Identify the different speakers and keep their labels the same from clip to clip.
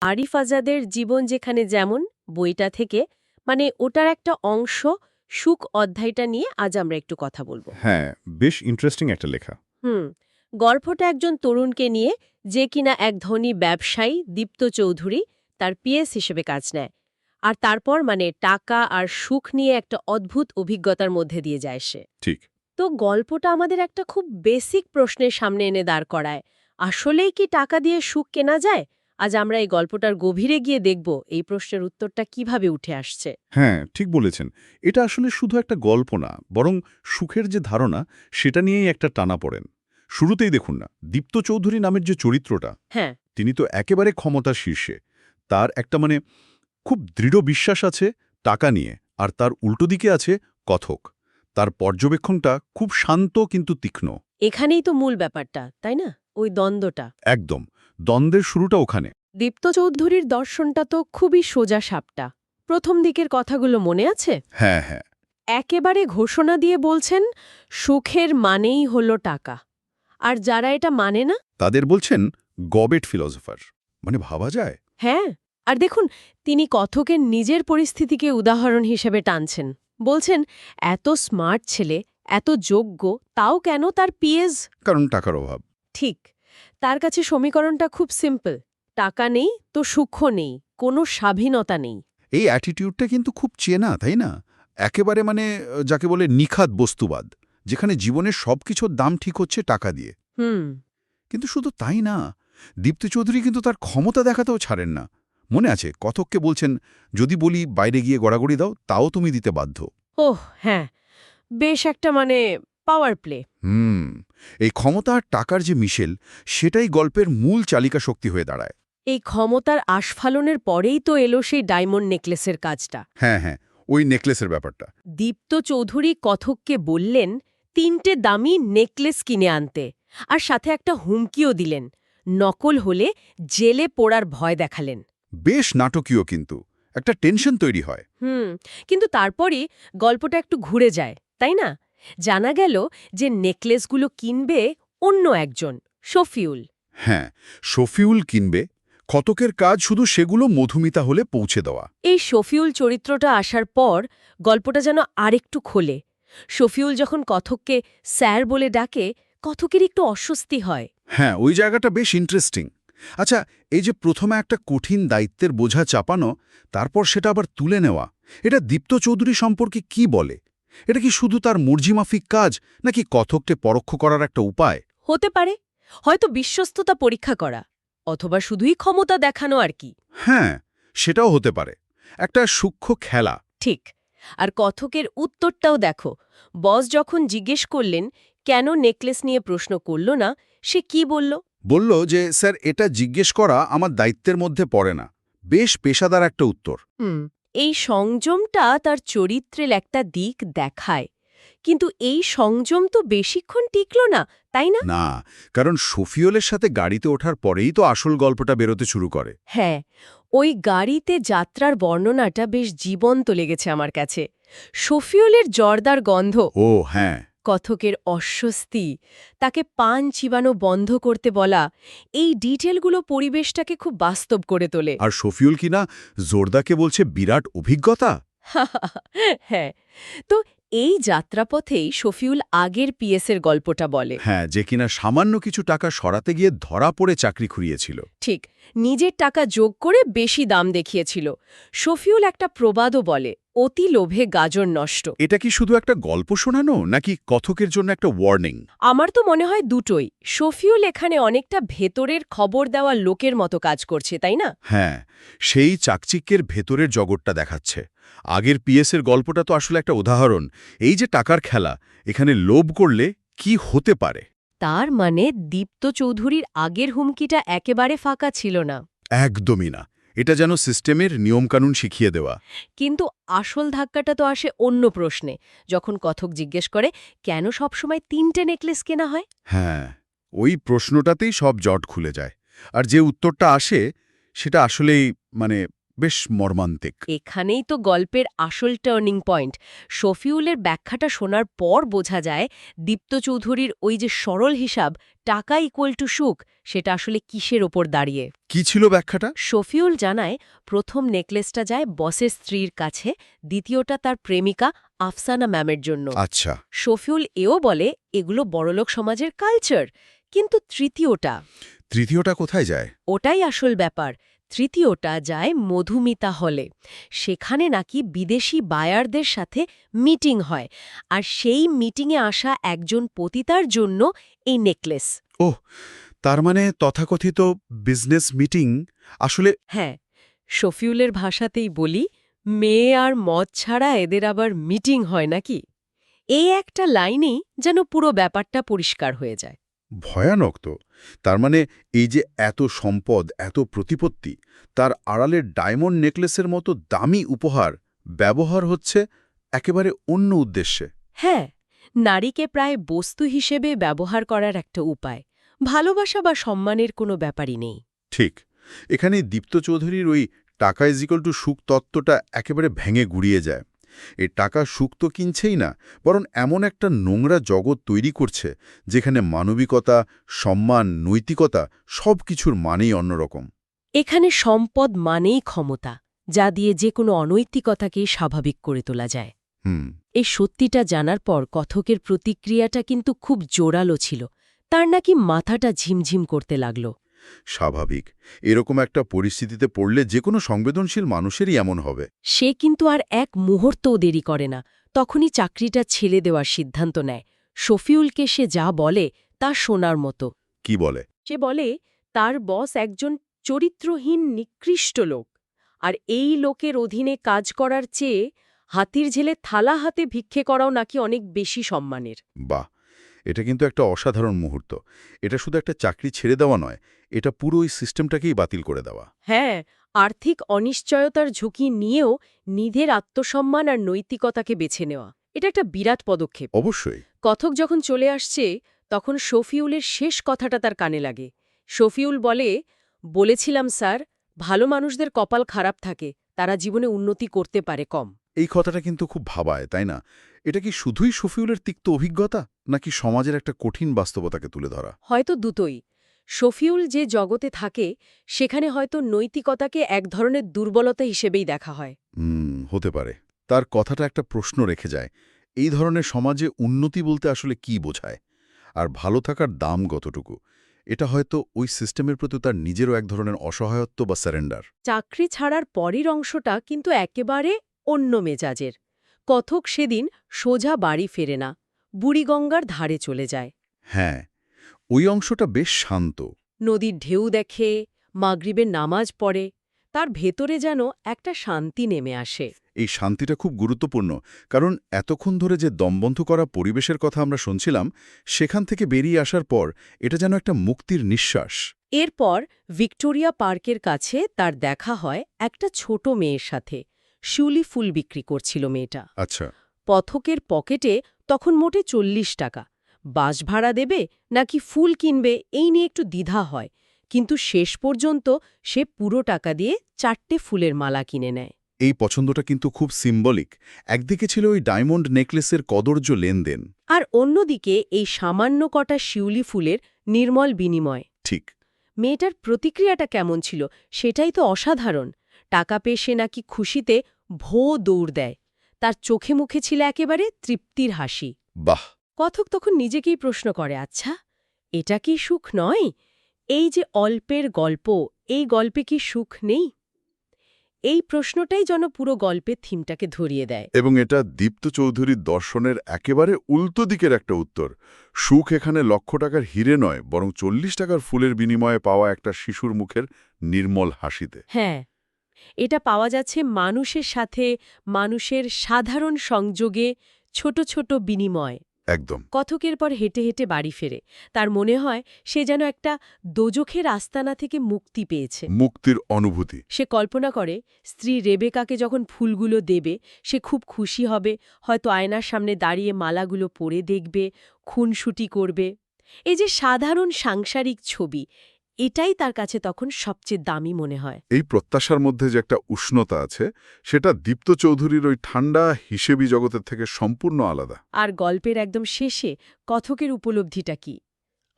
Speaker 1: আরিফ আজাদের জীবন যেখানে যেমন বইটা থেকে ওটার একটা অংশ সুখ অধ্যায়টা নিয়ে আজ আমরা একটু কথা বলবো।
Speaker 2: হ্যাঁ, বেশ ইন্টারেস্টিং একটা লেখা।
Speaker 1: হুম গল্পটা একজন তরুণকে নিয়ে যে কিনা এক ধনী ব্যবসায়ী দীপ্ত চৌধুরী তার পিএস হিসেবে কাজ নেয় আর তারপর টাকা আর সুখ নিয়ে একটা অদ্ভুত অভিজ্ঞতার মধ্যে দিয়ে যায় সে।
Speaker 2: ঠিক।
Speaker 1: তো গল্পটা আমাদের একটা খুব বেসিক প্রশ্নের সামনে এনে দাঁড় করায়, আসলেই কি টাকা দিয়ে সুখ কেনা যায়? আজ আমরা এই গল্পটার গভীরে গিয়ে দেখব এই প্রশ্নের উত্তরটা কিভাবে উঠে আসছে।
Speaker 2: হ্যাঁ, ঠিক বলেছেন। এটা আসলে শুধু একটা গল্প না, বরং সুখের যে ধারণা, সেটা নিয়েই একটা টানাপোড়েন। শুরুতেই দেখুন না, দীপ্ত চৌধুরী নামের যে চরিত্রটা,
Speaker 1: হ্যাঁ।
Speaker 2: তিনি তো একেবারে ক্ষমতার শীর্ষে। তার একটা খুব দৃঢ় বিশ্বাস আছে টাকা নিয়ে, আর তার উল্টো দিকে আছে কথক। তার পর্যবেক্ষণটা খুব শান্ত কিন্তু তীক্ষ্ণ।
Speaker 1: এখানেই তো মূল ব্যাপারটা, তাই না? ওই দ্বন্দ্বটা।
Speaker 2: একদম। দ্বন্দ্বের শুরুটা ওখানে।
Speaker 1: দীপ্ত চৌধুরীর দর্শনটা তো খুবই সোজা সাপটা। প্রথম দিকের কথাগুলো মনে আছে?
Speaker 2: হ্যাঁ, হ্যাঁ।
Speaker 1: একেবারে ঘোষণা দিয়ে বলছেন সুখের মানেই হলো টাকা, আর যারা এটা মানে না।
Speaker 2: তাদের বলছেন গবেট ফিলসফার। ভাবা যায়।
Speaker 1: হ্যাঁ, আর দেখুন তিনি কথকের নিজের পরিস্থিতিকে উদাহরণ হিসেবে টানছেন। বলছেন এত স্মার্ট ছেলে, এত যোগ্য, তাও কেন তার পিএস।
Speaker 2: কারণ টাকার অভাব।
Speaker 1: ঠিক, তার কাছে সমীকরণটা খুব সিম্পল। টাকা নেই তো সুখ নেই, কোনো স্বাধীনতা নেই।
Speaker 2: এই অ্যাটিটিউডটা কিন্তু খুব চেনা, তাই না? একেবারে যাকে বলে নিখাত বস্তুবাদ, যেখানে জীবনের সবকিছুর দাম ঠিক হচ্ছে টাকা দিয়ে।
Speaker 1: হুম।
Speaker 2: কিন্তু শুধু তাই না, দীপ্ত চৌধুরী কিন্তু তার ক্ষমতা দেখাতেও ছাড়েন না। মনে আছে, কথককে বলছেন, যদি বলি বাইরে গিয়ে গড়াগড়ি দাও, তাও তুমি দিতে বাধ্য।
Speaker 1: ওহ হ্যাঁ, বেশ একটা পাওয়ার প্লে।
Speaker 2: হুম। এই ক্ষমতা আর টাকার যে মিশেল, সেটাই গল্পের মূল চালিকা শক্তি হয়ে দাঁড়ায়।
Speaker 1: এই ক্ষমতার আস্ফালনের পরেই তো এলো সেই ডায়মন্ড নেকলেসের কাজটা।
Speaker 2: হ্যাঁ, হ্যাঁ, ওই নেকলেসের ব্যাপারটা।
Speaker 1: দীপ্ত চৌধুরী কথককে বললেন ৩টে দামি নেকলেস কিনে আনতে, আর সাথে একটা হুমকিও দিলেন, নকল হলে জেলে পোড়ার ভয় দেখালেন।
Speaker 2: বেশ নাটকীয়, কিন্তু একটা টেনশন তৈরি হয়।
Speaker 1: কিন্তু তারপরই গল্পটা একটু ঘুরে যায়, তাই না? জানা গেল যে নেকলেসগুলো কিনবে অন্য একজন, শফিউল।
Speaker 2: হ্যাঁ, শফিউল কিনবে। ক্ষতকের কাজ শুধু সেগুলো মধুমিতা হলে পৌঁছে দেওয়া।
Speaker 1: এই শফিউল চরিত্রটা আসার পর গল্পটা যেন আরেকটু খোলে। শফিউল যখন কথককে স্যার বলে ডাকে, কথকের একটু অস্বস্তি হয়।
Speaker 2: হ্যাঁ, ওই জায়গাটা বেশ ইন্টারেস্টিং। আচ্ছা, এই যে প্রথমে একটা কঠিন দায়িত্বের বোঝা চাপানো, তারপর সেটা আবার তুলে নেওয়া, এটা দীপ্ত চৌধুরী সম্পর্কে কি বলে? এটা কি শুধু তার মর্জিমাফিক কাজ, নাকি কথককে পরোক্ষ করার একটা উপায়?
Speaker 1: হতে পারে, হয়তো বিশ্বস্ততা পরীক্ষা করা, অথবা শুধুই ক্ষমতা দেখানো আর কি।
Speaker 2: হ্যাঁ, সেটাও হতে পারে। একটা সূক্ষ্ম খেলা।
Speaker 1: ঠিক। আর কথকের উত্তরটাও দেখো। বস যখন জিজ্ঞেস করলেন কেন নেকলেস নিয়ে প্রশ্ন করল না, সে কি বলল?
Speaker 2: বলল যে, স্যার, এটা জিজ্ঞেস করা আমার দায়িত্বের মধ্যে পড়ে না। বেশ পেশাদার একটা উত্তর।
Speaker 1: এই সংযমটা তার চরিত্রের একটা দিক দেখায়। কিন্তু এই সংযম তো বেশিক্ষণ টিকল না, তাই না?
Speaker 2: না, কারণ শফিউলের সাথে গাড়িতে ওঠার পরেই তো আসল গল্পটা বেরোতে শুরু করে।
Speaker 1: হ্যাঁ, ওই গাড়িতে যাত্রার বর্ণনাটা বেশ জীবন্ত লেগেছে আমার কাছে। শফিউলের জর্দার গন্ধ,
Speaker 2: ও হ্যাঁ।
Speaker 1: কথকের অস্বস্তি, তাকে পান চিবানো বন্ধ করতে বলা, এই ডিটেলগুলো পরিবেশটাকে খুব বাস্তব করে তোলে।
Speaker 2: আর শফিউল কিনা জোরদাকে বলছে বিরাট অভিজ্ঞতা।
Speaker 1: হ্যাঁ, তো এই যাত্রাপথেই শফিউল আগের পিএসের গল্পটা বলে।
Speaker 2: হ্যাঁ, যে কিনা সামান্য কিছু টাকা সরাতে গিয়ে ধরা পড়ে চাকরি খুঁড়িয়েছিল।
Speaker 1: ঠিক, নিজের টাকা যোগ করে বেশি দাম দেখিয়েছিল। শফিউল একটা প্রবাদও বলে, অতি লোভে গাজর নষ্ট।
Speaker 2: এটা কি শুধু একটা গল্প শোনানো, নাকি কথকের জন্য একটা ওয়ার্নিং?
Speaker 1: আমার তো মনে হয় দুটোই। শফিউল এখানে অনেকটা ভেতরের খবর দেওয়া লোকের মতো কাজ করছে, তাই না?
Speaker 2: হ্যাঁ, সেই চাকচিক্যের ভেতরের জগৎটা দেখাচ্ছে। আগের পিএসের গল্পটা তো আসলে একটা উদাহরণ। এই যে টাকার খেলা, এখানে লোভ করলে কি হতে পারে।
Speaker 1: তার দীপ্ত চৌধুরীর আগের হুমকিটা একেবারে ফাঁকা ছিল না।
Speaker 2: একদমই না। এটা যেন সিস্টেমের নিয়মকানুন শিখিয়ে দেওয়া।
Speaker 1: কিন্তু আসল ধাক্কাটা তো আসে অন্য প্রশ্নে, যখন কথক জিজ্ঞেস করে কেন সবসময় ৩টে নেকলেস কেনা হয়।
Speaker 2: হ্যাঁ, ওই প্রশ্নটাতেই সব জট খুলে যায়। আর যে উত্তরটা আসে, সেটা আসলেই বেশ মর্মান্তিক।
Speaker 1: এখানেই তো গল্পের আসল টার্নিং পয়েন্ট। শফিউলের ব্যাখ্যাটা শোনার পর বোঝা যায় দীপ্ত চৌধুরীর ওই যে সরল হিসাব টাকা ইকুয়াল টু সুখ, সেটা আসলে কিসের ওপর দাঁড়িয়ে।
Speaker 2: কি ছিল ব্যাখ্যাটা?
Speaker 1: শফিউল জানায় প্রথম নেকলেসটা যায় বসের স্ত্রীর কাছে, দ্বিতীয়টা তার প্রেমিকা আফসানা ম্যামের জন্য।
Speaker 2: আচ্ছা,
Speaker 1: শফিউল এও বলে এগুলো বড়লোক সমাজের কালচার, কিন্তু
Speaker 2: তৃতীয়টা কোথায় যায়?
Speaker 1: ওটাই আসল ব্যাপার। তৃতীয়টা যায় মধুমিতা হলে। সেখানে নাকি বিদেশি বায়ারদের সাথে মিটিং হয়, আর সেই মিটিংয়ে আসা একজন পতিতার জন্য এই নেকলেস।
Speaker 2: ওহ, তার মানে তথাকথিত বিজনেস মিটিং আসলে।
Speaker 1: হ্যাঁ, শফিউলের ভাষাতেই বলি, মেয়ে আর মদ ছাড়া এদের আবার মিটিং হয় নাকি। এই একটা লাইনেই যেন পুরো ব্যাপারটা পরিষ্কার হয়ে যায়।
Speaker 2: ভয়ানক তো। তার মানে এই যে এত সম্পদ, এত প্রতিপত্তি, তার আড়ালে ডায়মন্ড নেকলেসের মতো দামি উপহার ব্যবহার হচ্ছে একেবারে অন্য উদ্দেশ্যে।
Speaker 1: হ্যাঁ, নারীকে প্রায় বস্তু হিসেবে ব্যবহার করার একটা উপায়। ভালোবাসা বা সম্মানের কোনো ব্যাপারই নেই।
Speaker 2: ঠিক। এখানে দীপ্ত চৌধুরীর ওই টাকা ইজিক্যাল টু সুখ তত্ত্বটা একেবারে ভেঙে গুড়িয়ে যায়। এই টাকা সুখ তো কিনছেই না, বরং এমন একটা নোংরা জগৎ তৈরি করছে যেখানে মানবিকতা, সম্মান, নৈতিকতা সব কিছুর মানেই অন্যরকম।
Speaker 1: এখানে সম্পদ মানেই ক্ষমতা, যা দিয়ে যে কোনো অনৈতিকতাকেই স্বাভাবিক করে তোলা যায়।
Speaker 2: হুম।
Speaker 1: এই সত্যিটা জানার পর কথকের প্রতিক্রিয়াটা কিন্তু খুব জোরালো ছিল। তার নাকি মাথাটা ঝিমঝিম করতে লাগল।
Speaker 2: স্বাভাবিক। এরকম একটা পরিস্থিতিতে পড়লে যে কোনো সংবেদনশীল মানুষেরই এমন হবে।
Speaker 1: সে কিন্তু আর এক মুহূর্তও দেরি করে না, তখনই চাকরিটা ছেড়ে দেওয়ার সিদ্ধান্ত নেয়। শফিউলকে সে যা বলে তা শোনার মতো।
Speaker 2: কি বলে?
Speaker 1: সে বলে তার বস একজন চরিত্রহীন নিকৃষ্ট লোক, আর এই লোকের অধীনে কাজ করার চেয়ে হাতির ঝেলে থালা হাতে ভিক্ষে করাও নাকি অনেক বেশি সম্মানের।
Speaker 2: বাহ! এটা কিন্তু একটা অসাধারণ মুহূর্ত। এটা শুধু একটা চাকরি ছেড়ে দেওয়া নয়, এটা পুরো ওই সিস্টেমটাকেই বাতিল করে দেওয়া।
Speaker 1: হ্যাঁ, আর্থিক অনিশ্চয়তার ঝুঁকি নিয়েও নিধের আত্মসম্মান আর নৈতিকতাকে বেছে নেওয়া, এটা একটা বিরাট পদক্ষেপ।
Speaker 2: অবশ্যই।
Speaker 1: কথক যখন চলে আসছে তখন শফিউলের শেষ কথাটা তার কানে লাগে। শফিউল বলেছিলাম স্যার, ভালো মানুষদের কপাল খারাপ থাকে, তারা জীবনে উন্নতি করতে পারে কম।
Speaker 2: এই কথাটা কিন্তু খুব ভাবায়, তাই না? এটা কি শুধুই শফিউলের তিক্ত অভিজ্ঞতা, নাকি সমাজের একটা কঠিন বাস্তবতাকে তুলে ধরা?
Speaker 1: হয়তো দুটোই। শফিউল যে জগতে থাকে সেখানে হয়তো নৈতিকতাকে এক ধরনের দুর্বলতা হিসেবেই দেখা হয়।
Speaker 2: হতে পারে। তার কথাটা একটা প্রশ্ন রেখে যায়। এই ধরনের সমাজে উন্নতি বলতে আসলে কি বোঝায়? আর ভালো থাকার দাম কতটুকু? এটা হয়তো ওই সিস্টেমের প্রতি তার নিজেরও এক ধরনের অসহায়ত্ব বা স্যারেন্ডার।
Speaker 1: চাকরি ছাড়ার পরের অংশটা কিন্তু একেবারে অন্য মেজাজের। কথক সেদিন সোজা বাড়ি ফেরে না, বুড়িগঙ্গার ধারে চলে যায়।
Speaker 2: হ্যাঁ, ওই অংশটা বেশ শান্ত।
Speaker 1: নদীর ঢেউ দেখে, মাগরিবের নামাজ পড়ে, তার ভেতরে যেন একটা শান্তি নেমে আসে।
Speaker 2: এই শান্তিটা খুব গুরুত্বপূর্ণ, কারণ এতক্ষণ ধরে যে দমবন্ধ করা পরিবেশের কথা আমরা শুনছিলাম, সেখান থেকে বেরিয়ে আসার পর এটা যেন একটা মুক্তির নিঃশ্বাস।
Speaker 1: এরপর ভিক্টোরিয়া পার্কের কাছে তার দেখা হয় একটা ছোট মেয়ের সাথে। শিউলি ফুল বিক্রি করছিল মেয়েটা।
Speaker 2: আচ্ছা।
Speaker 1: পথকের পকেটে তখন মোটে 40 টাকা। বাস ভাড়া দেবে নাকি ফুল কিনবে এই নিয়ে একটু দ্বিধা হয়, কিন্তু শেষ পর্যন্ত সে পুরো টাকা দিয়ে 4টে ফুলের মালা কিনে নেয়।
Speaker 2: এই পছন্দটা কিন্তু খুব সিম্বলিক। একদিকে ছিল ওই ডায়মন্ড নেকলেসের কদর্য লেনদেন।
Speaker 1: আর অন্যদিকে এই সামান্য কটা শিউলি ফুলের নির্মল বিনিময়।
Speaker 2: ঠিক।
Speaker 1: মেয়েটার প্রতিক্রিয়াটা কেমন ছিল সেটাই তো অসাধারণ। টাকা পেয়ে সে নাকি খুশিতে দৌড় দেয়। তার চোখে মুখে ছিল একেবারে তৃপ্তির হাসি।
Speaker 2: বাহ!
Speaker 1: কথক তখন নিজেকেই প্রশ্ন করে, আচ্ছা, এটা কি সুখ নয়? এই যে অল্পের গল্প, এই গল্পে কি সুখ নেই? এই প্রশ্নটাই যেন পুরো গল্পের থিমটাকে ধরিয়ে দেয়।
Speaker 3: এবং এটা দীপ্ত চৌধুরীর দর্শনের একেবারে উল্টো দিকের একটা উত্তর। সুখ এখানে লক্ষ টাকার হিরে নয়, বরং 40 টাকার ফুলের বিনিময়ে পাওয়া একটা শিশুর মুখের নির্মল হাসিতে।
Speaker 1: হ্যাঁ, এটা পাওয়া যাচ্ছে মানুষের সাথে, মানুষের সাধারণ সংযোগে, ছোট ছোট বিনিময়।
Speaker 3: একদম।
Speaker 1: কথকের পর হেঁটে হেঁটে বাড়ি ফেরে। তার মনে হয় সে যেন একটা দোজখের আস্তানা থেকে মুক্তি পেয়েছে।
Speaker 3: মুক্তির অনুভূতি।
Speaker 1: সে কল্পনা করে স্ত্রী রেবেকাকে যখন ফুলগুলো দেবে সে খুব খুশি হবে, হয়তো আয়নার সামনে দাঁড়িয়ে মালাগুলো পরে দেখবে, খুনসুটি করবে। এই যে সাধারণ সাংসারিক ছবি, এটাই তার কাছে তখন সবচেয়ে দামি মনে হয়।
Speaker 3: এই প্রত্যাশার মধ্যে যে একটা উষ্ণতা আছে, সেটা দীপ্ত চৌধুরীর ওই ঠান্ডা হিসেবি জগতের থেকে সম্পূর্ণ আলাদা।
Speaker 1: আর গল্পের একদম শেষে কথকের উপলব্ধিটা কি?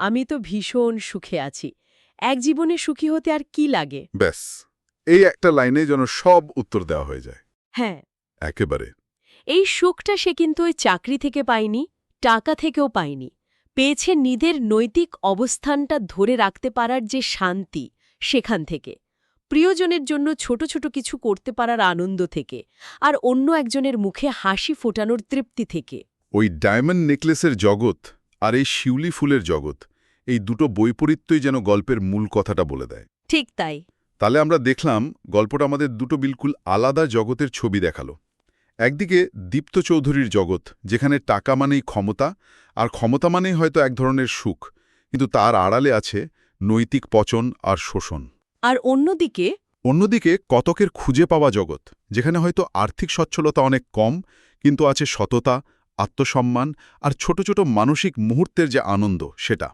Speaker 1: আমি তো ভীষণ সুখে আছি। এক জীবনে সুখী হতে আর কি লাগে?
Speaker 3: ব্যাস, এই একটা লাইনে যেন সব উত্তর দেওয়া হয়ে যায়।
Speaker 1: হ্যাঁ,
Speaker 3: একেবারে।
Speaker 1: এই সুখটা সে কিন্তু ওই চাকরি থেকে পায়নি, টাকা থেকেও পায়নি। পেয়েছে নিজের নৈতিক অবস্থানটা ধরে রাখতে পারার যে শান্তি, সেখান থেকে। প্রিয়জনের জন্য ছোট ছোট কিছু করতে পারার আনন্দ থেকে, আর অন্য একজনের মুখে হাসি ফোটানোর তৃপ্তি থেকে।
Speaker 3: ওই ডায়মন্ড নেকলেসের জগৎ আর এই শিউলি ফুলের জগৎ, এই দুটো বৈপরীত্যই যেন গল্পের মূল কথাটা বলে দেয়।
Speaker 1: ঠিক তাই।
Speaker 3: তাহলে আমরা দেখলাম গল্পটা আমাদের দুটো বিলকুল আলাদা জগতের ছবি দেখালো। একদিকে দীপ্ত চৌধুরীর জগৎ, যেখানে টাকা মানেই ক্ষমতা, আর ক্ষমতা মানেই হয়তো এক ধরনের সুখ, কিন্তু তার আড়ালে আছে নৈতিক পচন আর শোষণ।
Speaker 1: আর
Speaker 3: অন্যদিকে কতকের খুঁজে পাওয়া জগৎ, যেখানে হয়তো আর্থিক সচ্ছলতা অনেক কম, কিন্তু আছে সততা, আত্মসম্মান আর ছোট ছোট মানসিক মুহূর্তের যে আনন্দ, সেটা।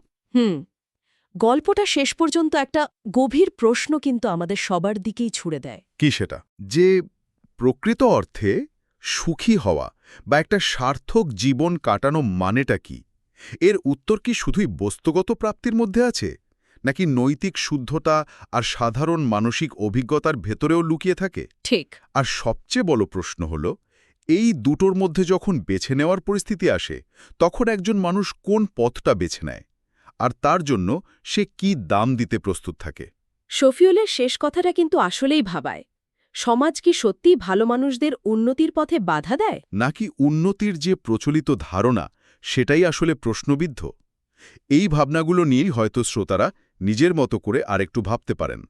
Speaker 1: গল্পটা শেষ পর্যন্ত একটা গভীর প্রশ্ন কিন্তু আমাদের সবার দিকেই ছুড়ে দেয়।
Speaker 3: কি সেটা? যে প্রকৃত অর্থে সুখী হওয়া বা একটা সার্থক জীবন কাটানো মানেটা কি? এর উত্তর কি শুধুই বস্তুগত প্রাপ্তির মধ্যে আছে, নাকি নৈতিক শুদ্ধতা আর সাধারণ মানসিক অভিজ্ঞতার ভেতরেও লুকিয়ে থাকে?
Speaker 1: ঠিক।
Speaker 3: আর সবচেয়ে বড় প্রশ্ন হল, এই দুটোর মধ্যে যখন বেছে নেওয়ার পরিস্থিতি আসে, তখন একজন মানুষ কোন পথটা বেছে নেয়, আর তার জন্য সে কি দাম দিতে প্রস্তুত থাকে?
Speaker 1: শফিউলের শেষ কথাটা কিন্তু আসলেই ভাবায়। সমাজ কি সত্যিই ভালো মানুষদের উন্নতির পথে বাধা দেয়?
Speaker 3: নাকি উন্নতির যে প্রচলিত ধারণা, সেটাই আসলে প্রশ্নবিদ্ধ? এই ভাবনাগুলো নিয়েই হয়তো শ্রোতারা নিজের মতো করে আরেকটু ভাবতে পারেন।